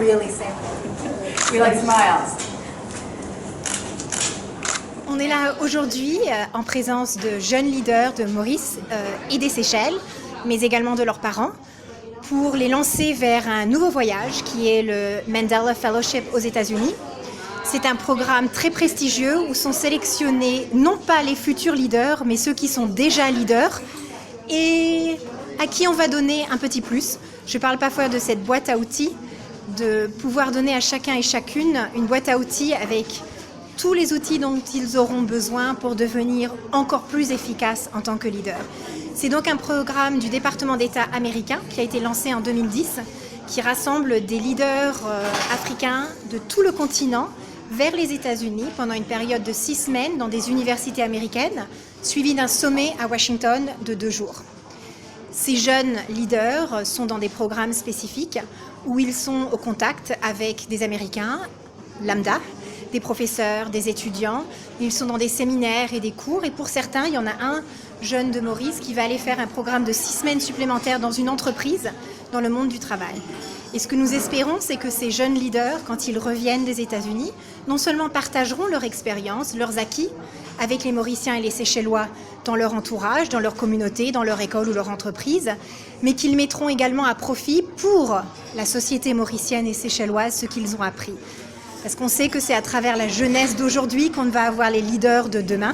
really simple. We like smiles. On est là aujourd'hui en présence de jeunes leaders de Maurice et des Seychelles, mais également de leurs parents, pour les lancer vers un nouveau voyage qui est le Mandela Fellowship aux États-Unis. C'est un programme très prestigieux où sont sélectionnés non pas les futurs leaders, mais ceux qui sont déjà leaders et à qui on va donner un petit plus. Je parle parfois de cette boîte à outils, de pouvoir donner à chacun et chacune une boîte à outils avec tous les outils dont ils auront besoin pour devenir encore plus efficaces en tant que leader. C'est donc un programme du département d'État américain qui a été lancé en 2010, qui rassemble des leaders africains de tout le continent vers les États-Unis pendant une période de 6 semaines dans des universités américaines, suivi d'un sommet à Washington de 2 jours. Ces jeunes leaders sont dans des programmes spécifiques où ils sont au contact avec des Américains, lambda, des professeurs, des étudiants. Ils sont dans des séminaires et des cours. Et pour certains, il y en a un jeune de Maurice qui va aller faire un programme de 6 semaines supplémentaires dans une entreprise dans le monde du travail. Et ce que nous espérons, c'est que ces jeunes leaders, quand ils reviennent des États-Unis, non seulement partageront leur expérience, leurs acquis avec les Mauriciens et les Seychellois dans leur entourage, dans leur communauté, dans leur école ou leur entreprise, mais qu'ils mettront également à profit pour la société mauricienne et seychelloise ce qu'ils ont appris. Parce qu'on sait que c'est à travers la jeunesse d'aujourd'hui qu'on va avoir les leaders de demain.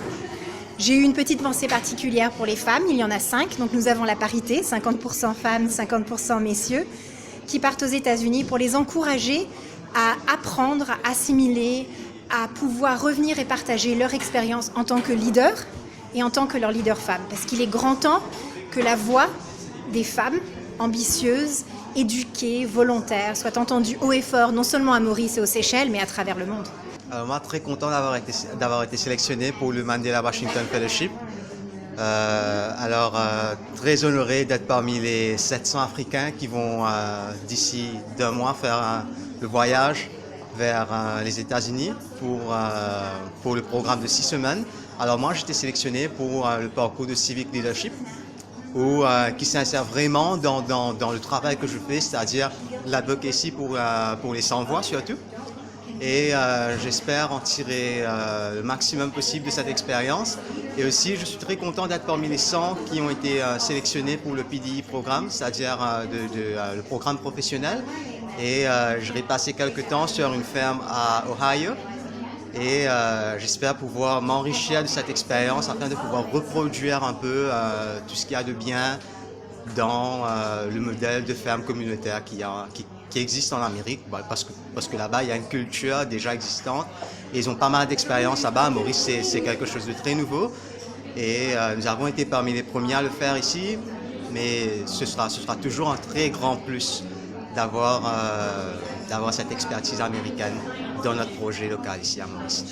J'ai eu une petite pensée particulière pour les femmes, il y en a 5, donc nous avons la parité, 50% femmes, 50% messieurs, qui partent aux États-Unis pour les encourager à apprendre, à assimiler, à pouvoir revenir et partager leur expérience en tant que leader et en tant que leur leader femme. Parce qu'il est grand temps que la voix des femmes ambitieuses, éduquées, volontaires, soit entendue haut et fort, non seulement à Maurice et aux Seychelles, mais à travers le monde. Moi, très content d'avoir été sélectionné pour le Mandela Washington Fellowship. Très honoré d'être parmi les 700 Africains qui vont d'ici 2 mois faire le voyage vers les États-Unis pour le programme de 6 semaines. Alors moi, j'étais sélectionné pour le parcours de Civic Leadership, qui s'insère vraiment dans le travail que je fais, c'est-à-dire l'advocacy pour les sans-voix surtout. Et j'espère en tirer le maximum possible de cette expérience. Et aussi, je suis très content d'être parmi les 100 qui ont été sélectionnés pour le PDI programme, c'est-à-dire le programme professionnel. Et je vais passer quelques temps sur une ferme à Ohio. Et j'espère pouvoir m'enrichir de cette expérience afin de pouvoir reproduire un peu tout ce qu'il y a de bien dans le modèle de ferme communautaire qui existe en Amérique, parce que là-bas, il y a une culture déjà existante et ils ont pas mal d'expérience là-bas. À Maurice, c'est quelque chose de très nouveau et nous avons été parmi les premiers à le faire ici, mais ce sera toujours un très grand plus d'avoir cette expertise américaine dans notre projet local ici à Maurice.